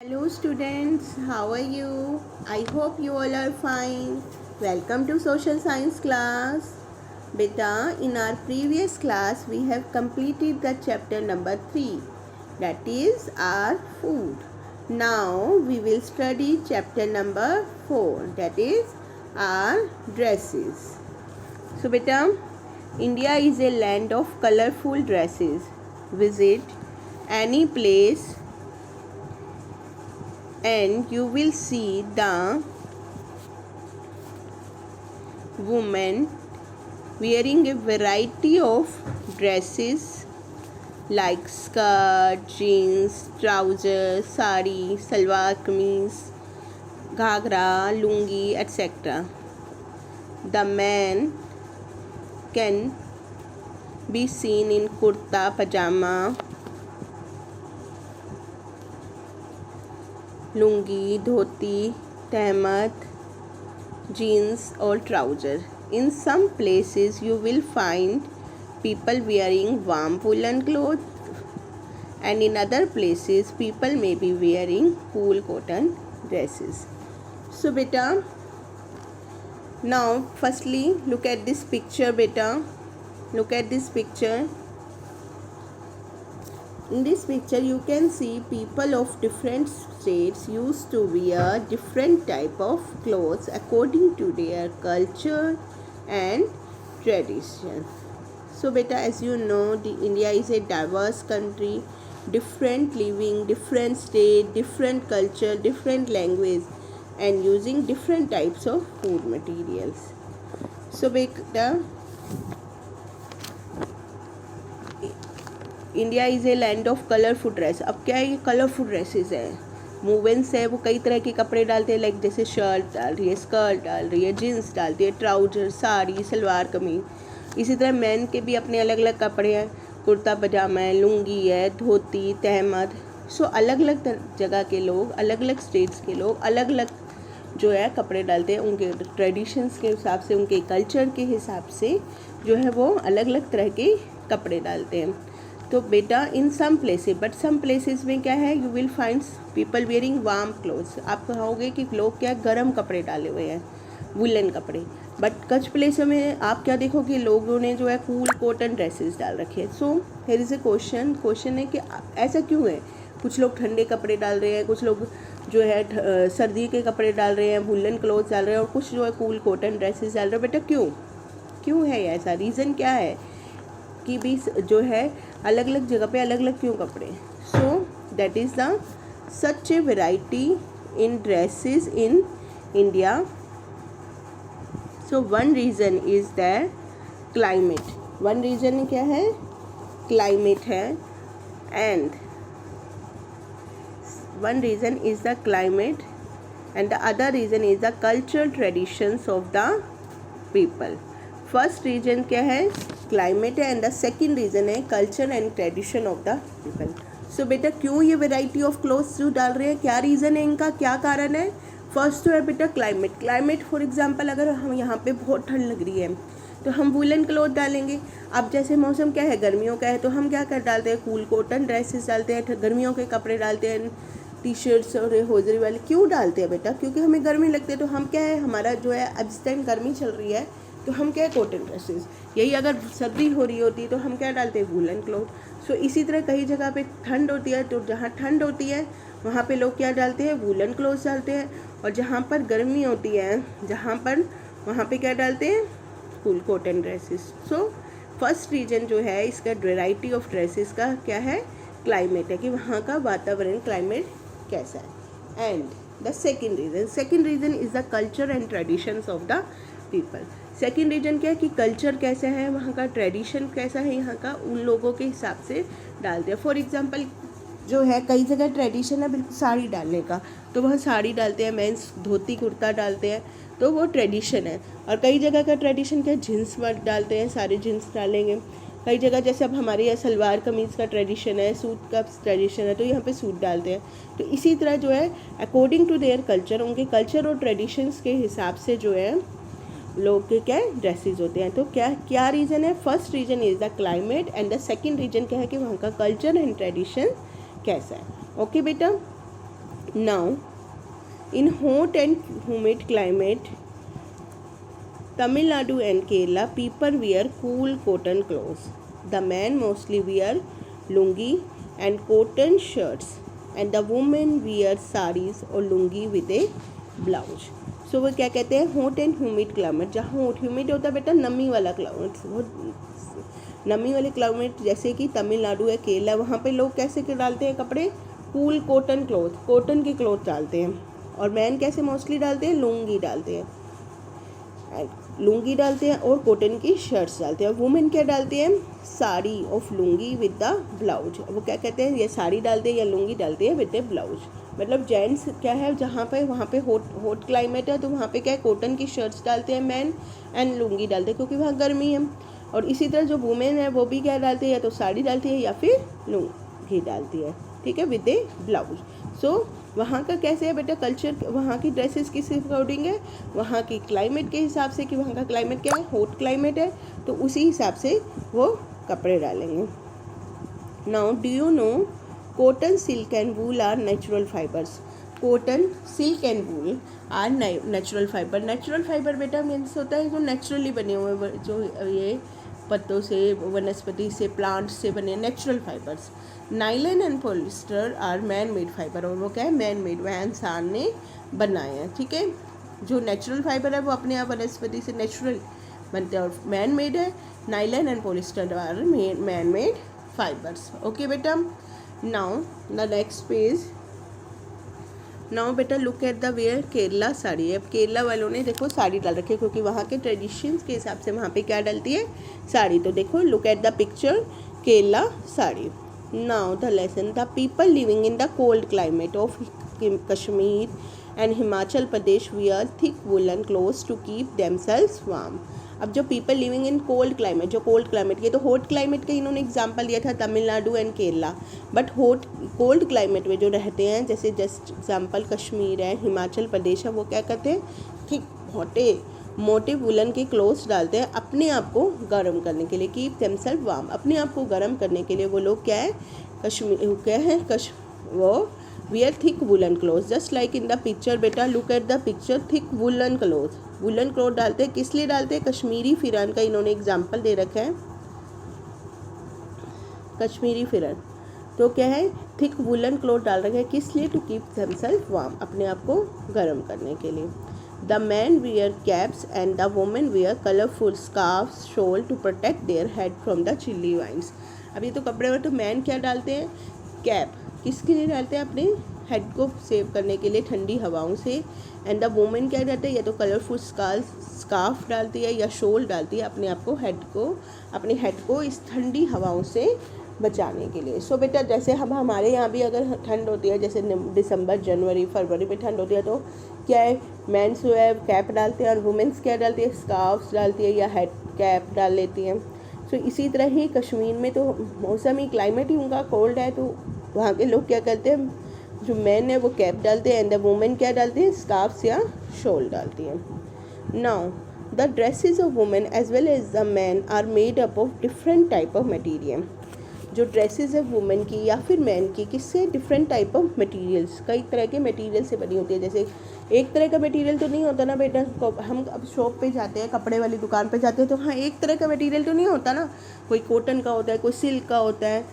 Hello students, how are you? I hope you all are fine. Welcome to social science class. Beta, in our previous class we have completed the chapter number 3, that is our food. Now we will study chapter number 4, that is our dresses. So beta, India is a land of colorful dresses. Visit any place and you will see the women wearing a variety of dresses like skirt, jeans, trousers, sari, salwar kameez, ghagra, lungi, etc. The man can be seen in kurta, pajama, lungi, dhoti, tehmat, jeans or trouser. In some places you will find people wearing warm woolen clothes and in other places people may be wearing cool cotton dresses. So beta, now firstly look at this picture beta. Look at this picture. In this picture you can see people of different states used to wear different type of clothes according to their culture and tradition. So beta, as you know, India is a diverse country, different living, different state, different culture, different language and using different types of food materials. So beta, India is a land of colourful dress. अब क्या है, ये colourful dresses है, मूवेंट्स है, वो कई तरह के कपड़े डालते हैं, लाइक जैसे शर्ट डाल रही है, स्कर्ट डाल रही है, जीन्स डालती है, ट्राउजर, साड़ी, सलवार कमीज. इसी तरह मैन के भी अपने अलग अलग कपड़े हैं, कुर्ता पजामा है, लुंगी है, धोती, तहमद. सो अलग अलग जगह के लोग, अलग अलग स्टेट्स के लोग अलग अलग जो है कपड़े डालते हैं, उनके ट्रेडिशंस के हिसाब से, उनके कल्चर के हिसाब से जो है वो अलग अलग तरह के कपड़े डालते हैं. तो बेटा, in some places, but some places में क्या है, you will find people wearing warm clothes. आप कहोगे कि लोग क्या गर्म कपड़े डाले हुए हैं, वुलन कपड़े. बट कुछ प्लेसों में आप क्या देखोगे, लोगों ने जो है कूल कॉटन ड्रेसेस डाल रखे हैं. So here is a question है कि ऐसा क्यों है. कुछ लोग ठंडे कपड़े डाल रहे हैं, कुछ लोग जो है सर्दी के कपड़े डाल रहे हैं, वुलन क्लोथ्स डाल रहे हैं, और कुछ जो है कूल कॉटन ड्रेसेस डाल रहे हैं. बेटा क्यों है ऐसा, रीज़न क्या है कि भी जो है अलग अलग जगह पे अलग अलग क्यों कपड़े. So that is the such a variety in dresses in India. So one reason is the climate. One reason क्या है, क्लाइमेट है. And one reason is the climate and the other reason is the cultural traditions of the people. First reason क्या है, climate है, and the second reason है culture and tradition of the people. So बेटा, क्यों ये variety of clothes जो डाल रहे हैं, क्या रीज़न है इनका, क्या कारण है. फर्स्ट तो है बेटा क्लाइमेट. फॉर एग्जांपल, अगर हम यहाँ पे बहुत ठंड लग रही है तो हम वुलन क्लोथ डालेंगे. अब जैसे मौसम क्या है, गर्मियों का है, तो हम क्या कर डालते हैं, कूल कॉटन ड्रेसेस डालते हैं, गर्मियों के कपड़े डालते हैं, टी शर्ट्स और होजरी वाले. क्यों डालते हैं बेटा, क्योंकि हमें गर्मी लगती है. तो हम क्या है, हमारा जो है अब इस टाइम गर्मी चल रही है तो हम क्या है, कॉटन ड्रेसेस. यही अगर सर्दी हो रही होती तो हम क्या डालते हैं, वुलन क्लोथ. सो इसी तरह कई जगह पे ठंड होती है, तो जहाँ ठंड होती है वहाँ पे लोग क्या डालते हैं, वुलन क्लोथ डालते हैं. और जहाँ पर गर्मी होती है, जहाँ पर वहाँ पे क्या डालते हैं, cool cotton dresses. So first reason जो है इसका वेराइटी ऑफ ड्रेसेस का क्या है, क्लाइमेट है, कि वहाँ का वातावरण क्लाइमेट कैसा है. And the second reason is the culture and traditions of the people. Second reason क्या है कि कल्चर कैसा है, वहाँ का ट्रेडिशन कैसा है, यहाँ का उन लोगों के हिसाब से डालते हैं. फॉर एग्जांपल जो है, कई जगह ट्रेडिशन है बिल्कुल साड़ी डालने का, तो वहाँ साड़ी डालते हैं, मेंस धोती कुर्ता डालते हैं, तो वो ट्रेडिशन है. और कई जगह का ट्रेडिशन क्या है, जीन्स डालते हैं, सारे जीन्स डालेंगे. कई जगह जैसे अब हमारे यहाँ सलवार कमीज़ का ट्रेडिशन है, सूट का ट्रेडिशन है, तो यहाँ पे सूट डालते हैं. तो इसी तरह जो है अकॉर्डिंग टू देयर कल्चर, उनके कल्चर और ट्रेडिशंस के हिसाब से जो है लोग के क्या ड्रेसेस होते हैं. तो क्या रीज़न है, first reason is the climate and the second reason क्या है कि वहाँ का कल्चर एंड ट्रेडिशन कैसा है. ओके बेटा, Now, in hot and humid climate, Tamil Nadu and Kerala, people wear cool cotton clothes. The men mostly wear lungi and cotton shirts, and the women wear saris or lungi with a blouse. So वो क्या कहते हैं, hot and humid climate. जहाँ hot humid होता है बेटा नमी वाला क्लाइमेट, वो नमी वाले क्लाइमेट जैसे कि तमिलनाडु है, केरला, वहाँ पे लोग कैसे के डालते हैं कपड़े, कूल कॉटन क्लॉथ, कॉटन के क्लॉथ डालते हैं. और मैन कैसे मोस्टली डालते हैं, लुंगी डालते हैं, लुंगी डालते हैं और कॉटन की शर्ट्स डालते हैं. वुमेन क्या डालते हैं, sari of lungi with the blouse. वो क्या कहते हैं, ये साड़ी डालते हैं या लुंगी डालते हैं विद द ब्लाउज. मतलब जेंट्स क्या है, जहाँ पे वहाँ पे हॉट क्लाइमेट है तो वहाँ पे क्या है, कॉटन की शर्ट्स डालते हैं मैन एंड लुंगी डालते हैं क्योंकि वहाँ गर्मी है. और इसी तरह जो वुमेन है वो भी क्या डालती है, या तो साड़ी डालती है या फिर लुंगी डालती है, ठीक है, विद ए ब्लाउज. सो वहाँ का कैसे है बेटा कल्चर, वहाँ की ड्रेसेस किस अकॉर्डिंग है, वहाँ की क्लाइमेट के हिसाब से कि वहाँ का क्लाइमेट क्या है, हॉट क्लाइमेट है, तो उसी हिसाब से वो कपड़े डालेंगे. Now do you know cotton, silk and wool are natural fibres. Cotton, silk and wool are natural fibre. Natural fibre बेटा मीन्स होता है जो नेचुरली बने हुए, जो ये पत्तों से, वनस्पति से, प्लांट्स से बने natural fibres. Nylon and polyester are man made fibre. और वो क्या है, मैन मेड, वह इंसान ने बनाए हैं, ठीक है. जो नेचुरल फाइबर है वो अपने आप वनस्पति से नेचुरल बनते हैं, और मैन मेड है nylon and polyester are man made fibres. Okay बेटा. Now the next page. Now बेटा look at the wear Kerala sari. अब केरला वालों ने देखो साड़ी डाल रखी है क्योंकि वहाँ के ट्रेडिशंस के हिसाब से वहाँ पे क्या डलती है, साड़ी. तो देखो look at the picture, Kerala sari. Now the lesson. The people living in the cold climate of Kashmir and Himachal Pradesh wear thick woolen clothes to keep themselves warm. अब जो people living in cold climate, जो कोल्ड क्लाइमेट, ये तो hot climate का इन्होंने example दिया था Tamil Nadu and Kerala, but hot cold climate में जो रहते हैं, जैसे जस्ट एग्जांपल कश्मीर है, हिमाचल प्रदेश है, वो क्या करते हैं, थिक मोटे वुलन के क्लोथ्स डालते हैं अपने आप को गर्म करने के लिए. कीप देमसेल्फ वार्म, अपने आप को गर्म करने के लिए वो लोग क्या है, कश्मीर क्या है, वो wear thick woolen clothes just like in the picture. बेटा look at the picture, thick woolen clothes. woolen cloth डालते हैं, किस लिए डालते हैं, कश्मीरी फिरान का इन्होंने एग्जाम्पल दे रखा है, कश्मीरी फिरान. तो क्या है, थिक वुलन क्लोथ डाल रखे हैं, किस लिए, टू कीप देमसेल्फ वार्म, अपने आप को गर्म करने के लिए. The man wear caps and the women wear colorful scarves shawl to protect their head from the chilly winds. अब ये तो कपड़े में, तो मैन क्या डालते हैं, कैप, किसके लिए डालते हैं, अपने हेड को सेव करने के लिए ठंडी हवाओं से. एंड द वुमेन क्या डालते हैं, या तो कलरफुल स्कार्फ डालती है या शॉल डालती है अपने आप को, अपने हेड को इस ठंडी हवाओं से बचाने के लिए. सो बेटा जैसे हम हमारे यहाँ भी अगर ठंड होती है, जैसे दिसंबर, जनवरी, फरवरी में ठंड होती है, तो क्या है, मेंस जो है कैप डालते हैं और वुमेन्स क्या डालती है, स्कार्फ डालती है या हेड कैप डाल लेती हैं. सो इसी तरह ही कश्मीर में तो मौसमी क्लाइमेट ही उनका कोल्ड है, तो वहाँ के लोग क्या करते हैं, जो मैन है वो कैप डालते हैं एंड द वुमेन क्या डालती है, स्कार्फ्स या शॉल डालती हैं. Now the dresses of women as well as the man are made up of different type of material. जो ड्रेसेस है वुमेन की या फिर मैन की, किससे, डिफरेंट टाइप ऑफ मटेरियल्स, कई तरह के मटेरियल से बनी होती है. जैसे एक तरह का मटेरियल तो नहीं होता ना बेटा, हम अब शॉप पे जाते हैं, कपड़े वाली दुकान पे जाते हैं, तो हाँ एक तरह का मटेरियल तो नहीं होता ना, कोई कॉटन का होता है, कोई सिल्क का होता है.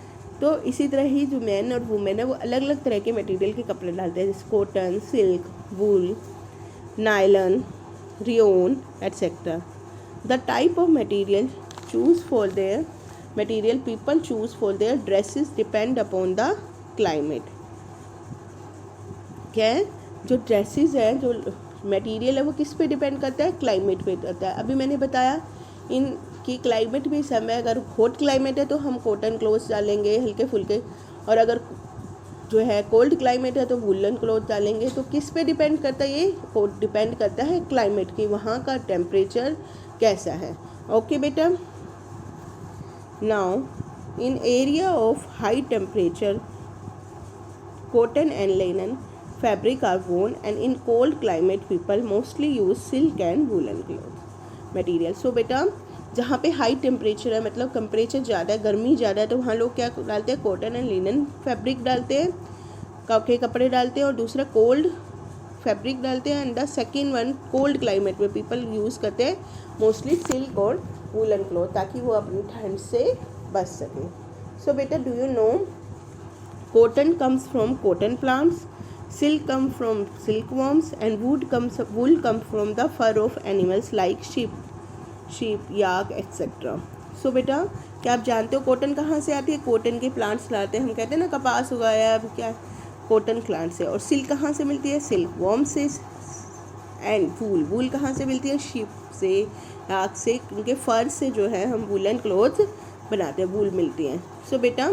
तो इसी तरह ही जो मैन और वुमेन है वो अलग अलग तरह के मटेरियल के कपड़े डालते हैं, जैसे cotton, silk, wool, nylon, rayon etcetera. The type of material people choose for their dresses depend upon the climate. क्या है, जो ड्रेसेस है, जो मटेरियल है वो किस पे डिपेंड करता है, क्लाइमेट पे करता है. अभी मैंने बताया इनकी क्लाइमेट भी समय, अगर हॉट क्लाइमेट है तो हम कॉटन क्लोथ्स डालेंगे हल्के फुल्के, और अगर जो है कोल्ड क्लाइमेट है तो वुलन क्लोथ डालेंगे. तो किस पे डिपेंड करता है, ये डिपेंड करता है क्लाइमेट की, वहाँ का टेम्परेचर कैसा है. ओके बेटा. Now in area of high temperature cotton and linen fabric are worn, and in cold climate people mostly use silk and woolen cloth material. So बेटा जहाँ पे हाई टेम्परेचर है, मतलब टेम्परेचर ज़्यादा है, गर्मी ज़्यादा है, तो वहाँ लोग क्या डालते हैं, कॉटन एंड लिनन फैब्रिक डालते हैं. के कपड़े डालते हैं और दूसरा कोल्ड फैब्रिक डालते हैं। And the second one cold climate में पीपल यूज़ करते हैं मोस्टली सिल्क और वूलन क्लॉथ, ताकि वो अपनी ठंड से बच सकें। सो बेटा, do you know cotton comes from cotton plants, silk come from silk worms and wool come from the fur of animals like sheep yak etcetera. So बेटा, क्या आप जानते हो कॉटन कहाँ से आती है? कॉटन के प्लांट्स लाते हैं, हम कहते हैं ना कपास उगाया, अब क्या कॉटन प्लांट से। और सिल्क कहाँ से मिलती है? सिल्क वर्म से। एंड वूल कहाँ से मिलती है? शीप से, याक से, उनके फर से जो है हम वूलन क्लॉथ बनाते हैं, वूल मिलती हैं। सो बेटा,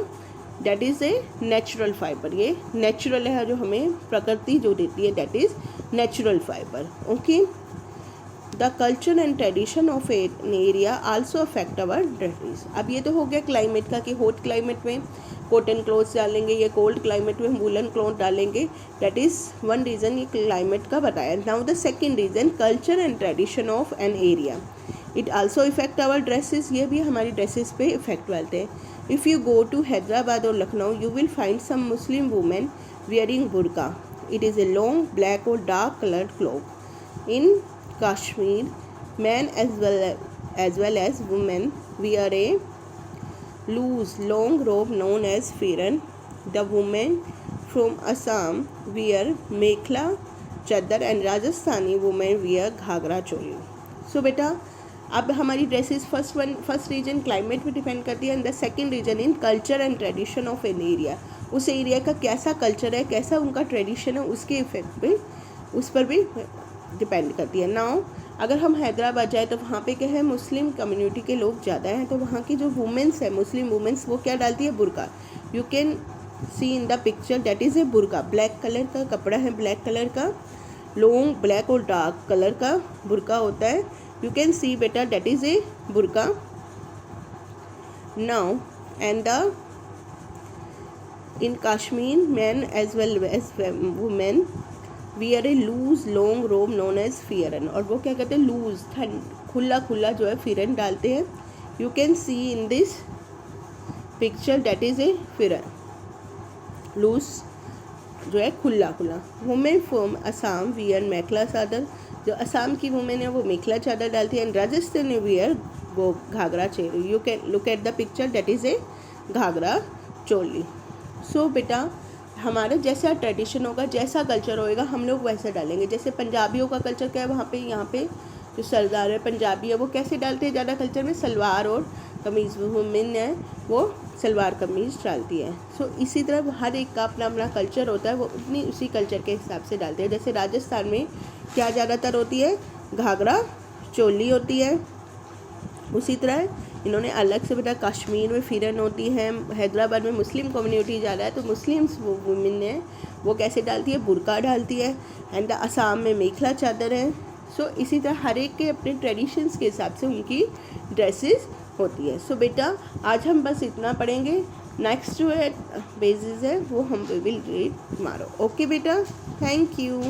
that is a natural fibre, ये नेचुरल है जो हमें प्रकृति जो देती है, that is natural fibre. Okay, the culture and tradition of an area also affect our dresses. अब ये तो हो गया क्लाइमेट का कि हॉट क्लाइमेट में कॉटन क्लॉथ्स डालेंगे, ये कोल्ड क्लाइमेट में हम वूलन क्लॉथ डालेंगे, दैट इज़ वन रीज़न ये क्लाइमेट का बताया। Now the second reason, culture and tradition of an area, it also effect our dresses, ये भी हमारी ड्रेसेस पे इफेक्ट डालते हैं। If you go to Hyderabad और Lucknow, you will find some Muslim women wearing burqa, it is a long black और dark coloured cloth. In Kashmir, men as well as women wear a loose long robe known as firan. The women from Assam wear mekhla chadar and Rajasthani women wear ghagra choli. So बेटा, अब हमारी dresses first reason climate पे depend करती है, and the second reason in culture and tradition of an area, उस area का कैसा culture है, कैसा उनका ट्रेडिशन है, उसके इफेक्ट पे उस पर भी डिपेंड करती है। नाउ अगर हम हैदराबाद जाए तो वहाँ पे क्या है, मुस्लिम कम्युनिटी के लोग ज़्यादा हैं, तो वहाँ की जो वुमेंस है, मुस्लिम वुमेंस, वो क्या डालती है? Burqa. You can see in the picture, that is a burqa, black colour का कपड़ा है, ब्लैक कलर का लॉन्ग ब्लैक और डार्क कलर का बुर्का होता है। यू कैन सी बेटा, that is a burqa. Now and the in Kashmir men as well as women wear a loose long robe known as pheran, और वो क्या कहते हैं? लूज, ठंड, खुला जो है फिरन डालते हैं। You can see in this picture, that is ए फिरन, लूज जो है खुला। वुमेन फ्रॉम असम वियर मेखला चादर, जो असम की वुमेन है वो मेखला चादर डालती है। And Rajasthani wear ghagra choli. You can look at the picture, that is a ghagra choli. So बेटा, हमारा जैसा ट्रेडिशन होगा, जैसा कल्चर होएगा, हम लोग वैसा डालेंगे। जैसे पंजाबियों का कल्चर क्या है, वहाँ पे यहाँ पे जो सरदार है पंजाबी है, वो कैसे डालते हैं ज़्यादा कल्चर में? सलवार और कमीज़। वुमेन है वो सलवार कमीज़ डालती है। सो इसी तरह हर एक का अपना अपना कल्चर होता है, वो अपनी उसी कल्चर के हिसाब से डालते हैं। जैसे राजस्थान में क्या ज़्यादातर होती है? घाघरा चोली होती है। उसी तरह इन्होंने अलग से बेटा कश्मीर में फिरन होती है, हैदराबाद में मुस्लिम कम्युनिटी ज़्यादा है, तो मुस्लिम्स वो वुमेन है वो कैसे डालती है? बुर्का डालती है। एंड असम में मेखला चादर है। सो इसी तरह हर एक के अपने ट्रेडिशंस के हिसाब से उनकी ड्रेसेस होती है। सो बेटा, आज हम बस इतना पढ़ेंगे, नेक्स्ट जो है बेसिस है वो हम विल रीड टुमारो। ओके बेटा, थैंक यू।